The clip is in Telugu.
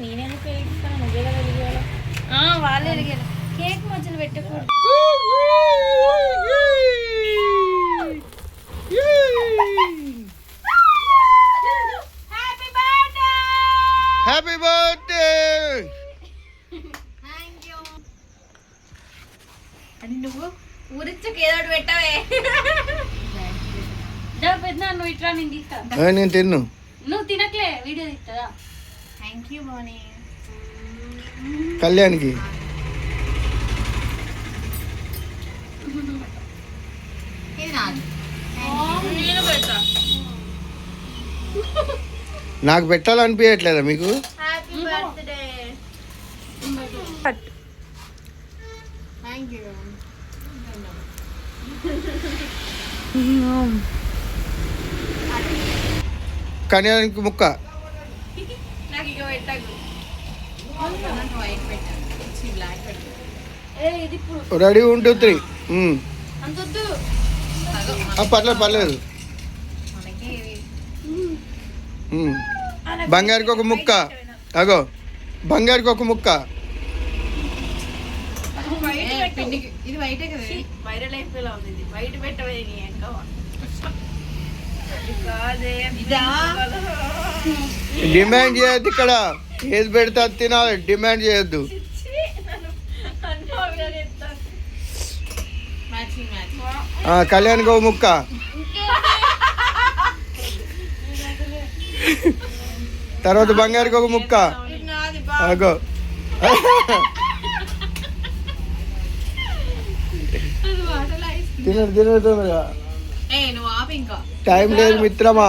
నేనే ఇస్తాను, నువ్వే కదా వెలిగేయాలి. వాళ్ళే వెలిగారు. కేక్ మధ్యలో పెట్టకూడదు. Happy birthday. అని నువ్వు ఊరిచ్చకి ఏదో ఒకటి పెట్టవే. పెద్ద నువ్వు ఇట్లా నేను తీస్తా. నేను తిన్ను. నువ్వు తినట్లే వీడియో తీస్తుందా. థ్యాంక్ యూ మోని. కళ్యాణ్కి నాకు పెట్టాలనిపించట్లేదా మీకు? Happy birthday. Thank you. కళ్యాణ్కి ముక్క. నాకు ఇక పెట్టకు. రెడీ 1 2 3. అంతొద్దు. పర్లేదు. బంగారికి ఒక ముక్క. అగో బంగారికి ఒక ముక్క. ఇది వైటే కదా. వైరల్ అయిపోయేలా ఉంది. ఇది వైట్ పెట్టవే. డిమాండ్ చేయొద్దు ఇక్కడ. ఏది పెడితే అది తినాలి. డిమాండ్ చేయొద్దు. కళ్యాణ్కి ఒక ముక్క. తర్వాత బంగారికి ఒక ముక్క. అగో తినడు. టైం లేదు మిత్రమా.